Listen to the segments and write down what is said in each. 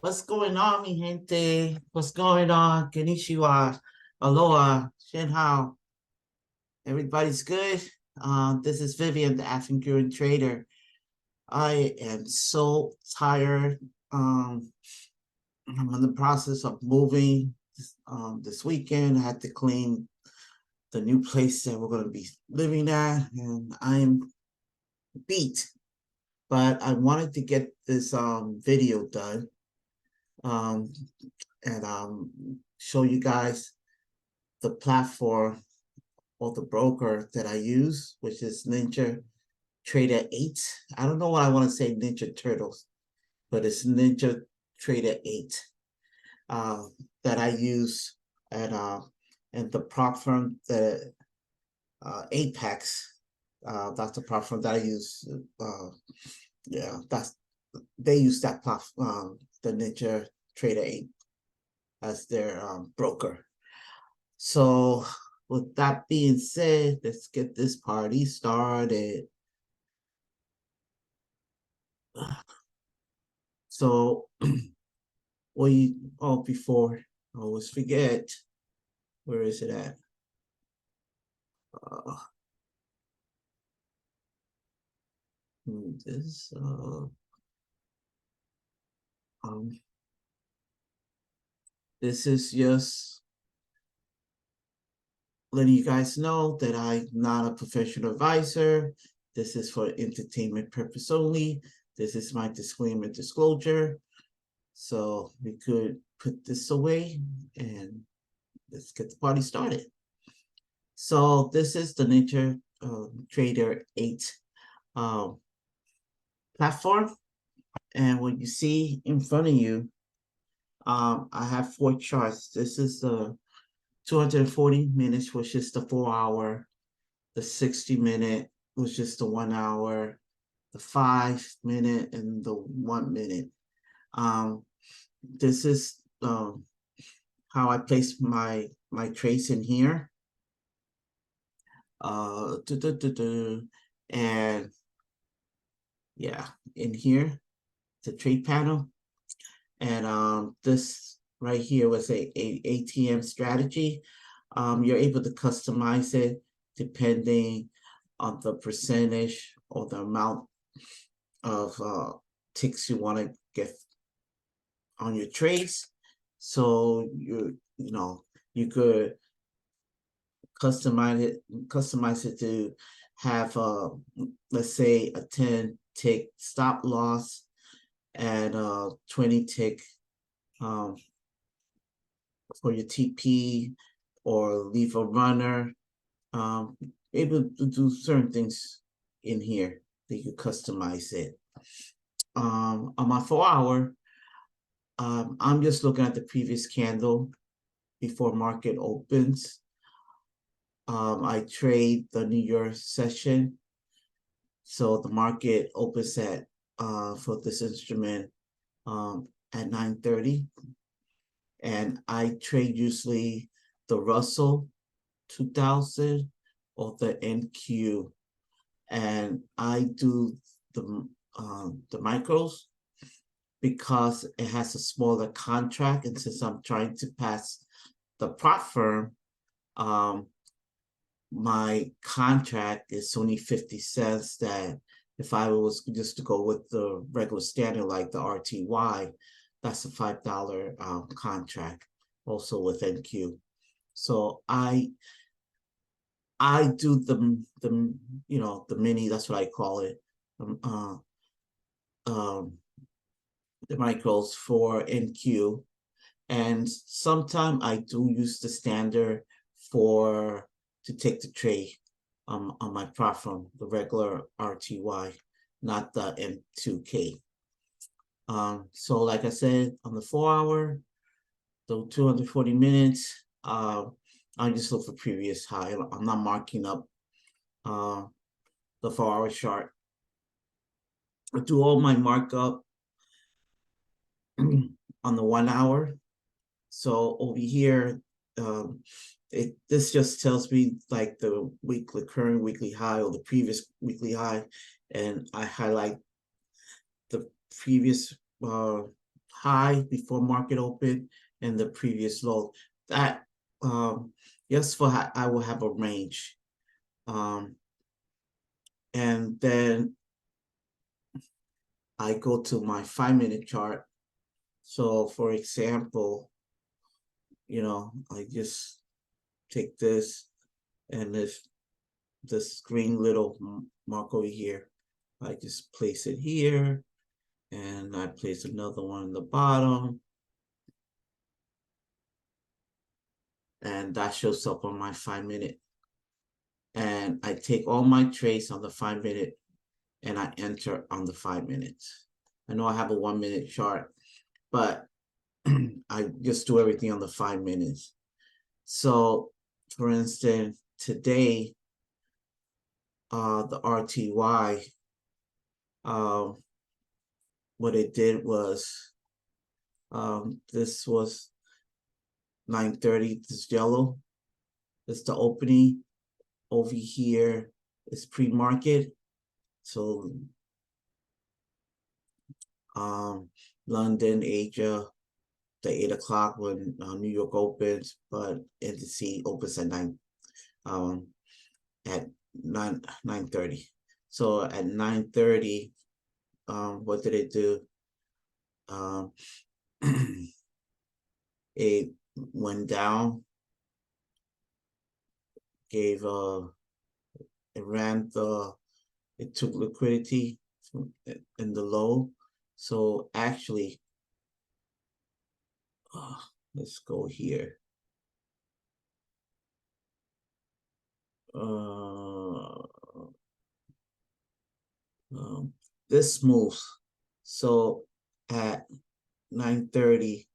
What's going on, mi gente? What's going on? Konnichiwa, aloha, shenhao. Everybody's good? This is Vivian, the AfroCuban Trader. I am so tired. I'm in the process of moving this weekend. I had to clean the new place that we're going to be living at, and I'm beat. But I wanted to get this video done um, and show you guys the platform or the broker that I use, which is Ninja Trader 8. I don't know why I want to say Ninja Turtles, but it's Ninja Trader 8 that I use and the prop firm, the Apex. That's the prop firm that I use. Yeah, they use that platform, the Ninja Trader 8 as their broker. So with that being said, let's get this party started. So before I always forget, where is it at? Uh, this this is just letting you guys know that I'm not a professional advisor. This is for entertainment purpose only. This is my disclaimer disclosure. So we could put this away and let's get the party started. So this is the Ninja Trader 8 platform. And what you see in front of you, I have 4 charts. This is the 240 minutes, which is the 4-hour, the 60-minute, which is the 1 hour, the 5-minute, and the 1 minute. This is how I place my trades in here. And yeah, in here, the trade panel. And this right here was a ATM strategy. You're able to customize it depending on the percentage or the amount of ticks you want to get on your trades. So you could customize it to have let's say a 10 tick stop loss and 20 tick for your TP, or leave a runner. Able to do certain things in here that you customize it. On my 4-hour, I'm just looking at the previous candle before market opens. I trade the New York session. So the market opens at for this instrument at 9:30. And I trade usually the Russell 2000 or the NQ. And I do the micros because it has a smaller contract. And since I'm trying to pass the prop firm, my contract is only 50 cents. That if I was just to go with the regular standard like the RTY, that's a $5 contract also with NQ. So I do the the mini, that's what I call it, the micros for NQ, and sometimes I do use the standard to take the trade on my prop firm, the regular RTY, not the M2K. So like I said, on the 4-hour, the 240 minutes, I just look for previous high. I'm not marking up the 4-hour chart. I do all my markup on the 1 hour. So over here, this just tells me like the current weekly high or the previous weekly high, and I highlight the previous high before market open and the previous low. That just for I will have a range. And then I go to my 5-minute chart. So for example, I just take this, and if this green little mark over here, I just place it here, and I place another one in the bottom, and that shows up on my 5-minute. And I take all my trades on the 5-minute, and I enter on the 5 minutes. I know I have a 1-minute chart, but I just do everything on the 5 minutes. So, for instance, today, the RTY, what it did was, this was 9:30, this yellow. It's the opening. Over here is pre-market. So, London, Asia, the 8 o'clock when New York opens, but NDC opens at 9:30. So at 9:30, what did it do? It went down, it took liquidity in the low. So actually, let's go here. This moves. So at 9:30,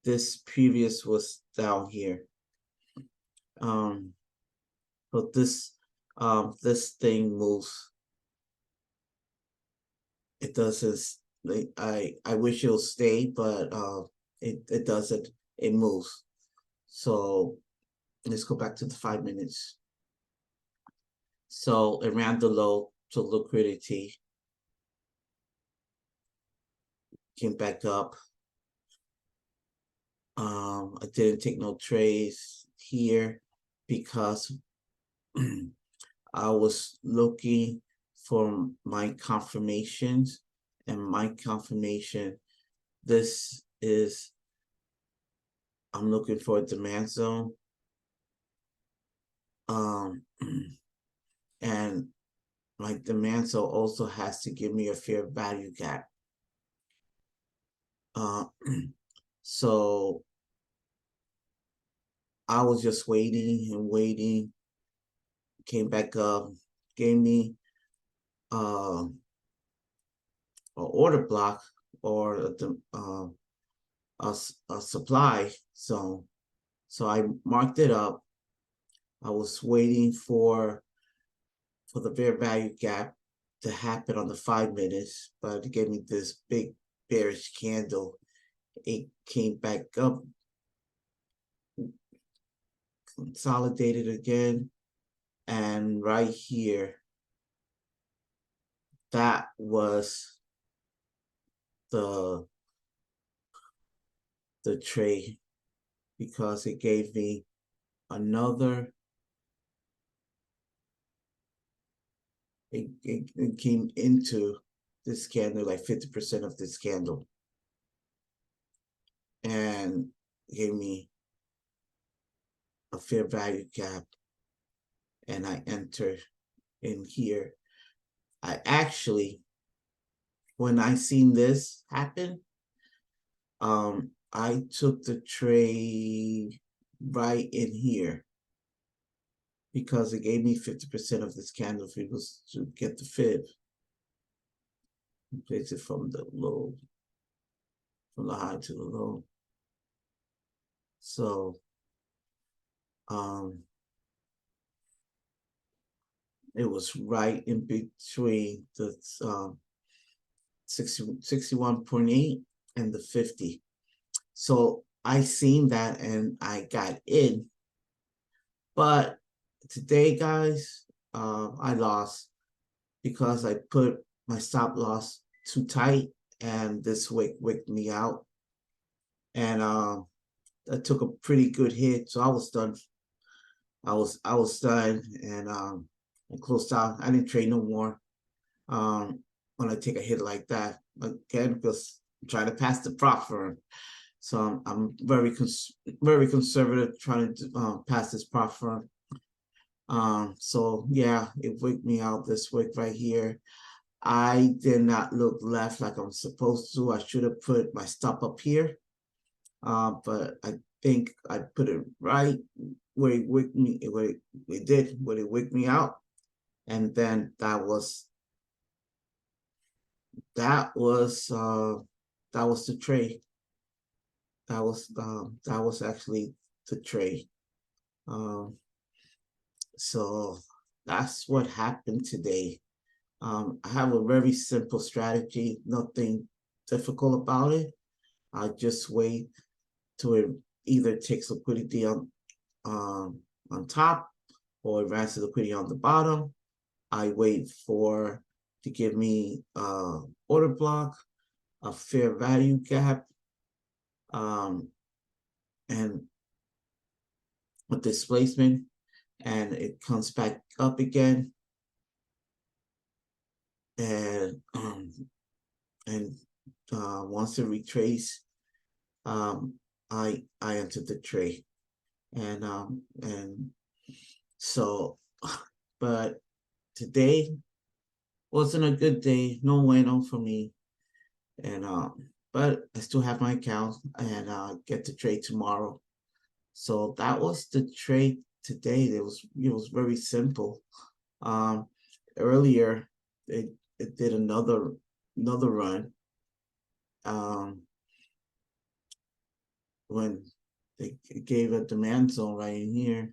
this previous was down here. But this thing moves. It doesn't. I wish it'll stay, but it doesn't. It moves. So let's go back to the 5 minutes. So it ran the low to liquidity, came back up. I didn't take no trades here because I was looking for my confirmations, and my confirmation, this is, I'm looking for a demand zone. And my demand zone also has to give me a fair value gap. So I was just waiting and waiting, came back up, gave me an order block or a supply zone. So I marked it up. I was waiting for the fair value gap to happen on the 5 minutes, but it gave me this big bearish candle. It came back up, consolidated again, and right here, that was the trade, because it gave me another, it came into this candle, like 50% of this candle, and gave me a fair value gap, and I entered in here. I actually, when I seen this happen, I took the trade right in here, because it gave me 50% of this candle if it was to get the fib. Place it from the low, from the high to the low. So it was right in between the 61.8 and the 50. So I seen that and I got in. But today, guys, I lost because I put my stop loss too tight, and this wicked me out. and I took a pretty good hit, so I was done. I was done, and I closed out. I didn't trade no more. When I take a hit like that again, because I'm trying to pass the prop firm. So I'm very conservative trying to pass this prop firm. So yeah, it wigged me out this week right here. I did not look left like I'm supposed to. I should have put my stop up here. But I think I put it right where it wigged me, where it wigged me out. And then that was the trade. That was actually the trade. Um, so that's what happened today. I have a very simple strategy, nothing difficult about it. I just wait till it either takes liquidity on top or it runs to liquidity on the bottom. I wait for to give me order block, a fair value gap, um, and a displacement, and it comes back up again, and and once it retrace, um, I entered the trade, and so, but today wasn't a good day, no bueno for me, and but I still have my account and get to trade tomorrow. So that was the trade today. It was very simple. Um, Earlier it did another run. Um, when they gave a demand zone right in here,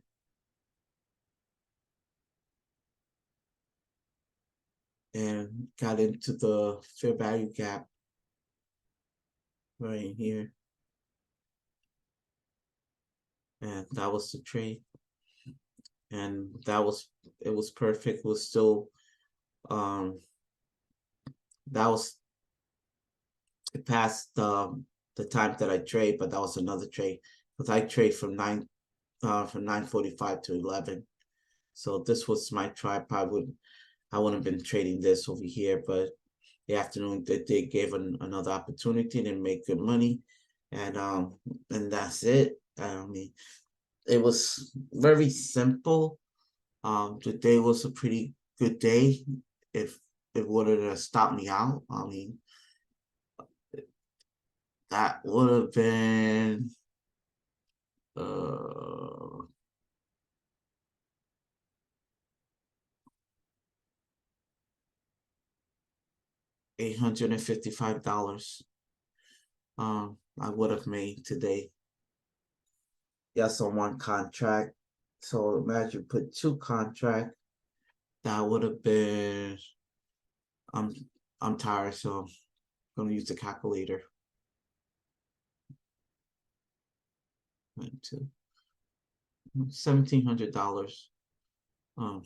and got into the fair value gap right in here, and that was the trade, and it was perfect. It was still um that was it passed the time that I trade, but that was another trade because I trade from 9:45 to 11. So this was my try. I wouldn't have been trading this over here, but the afternoon that they gave another opportunity to make good money, and that's it. I mean, it was very simple. The day was a pretty good day. If it would have stopped me out, I mean, that would have been uh $855. I would have made today. Yes, on one contract. So imagine put two contract. That would have been. I'm I'm tired, so I'm gonna use the calculator. To $1,700. Um,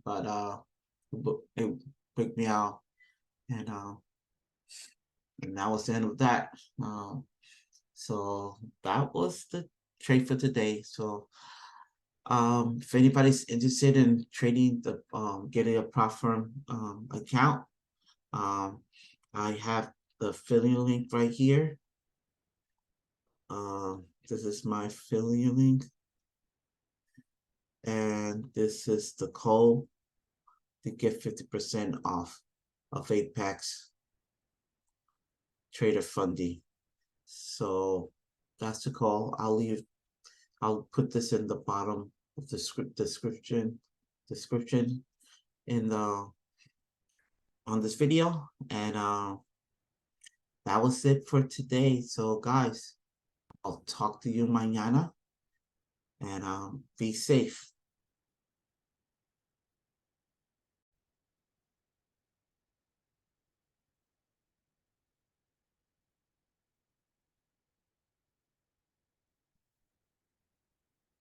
but it picked me out, and and that was the end of that. So that was the trade for today. So if anybody's interested in trading the getting a prop firm account, um, I have the affiliate link right here. This is my affiliate link, and this is the code to get 50% off of Apex Trader Funding. So that's the call. I'll put this in the bottom of the description in the on this video, and that was it for today. So guys, I'll talk to you mañana, and be safe.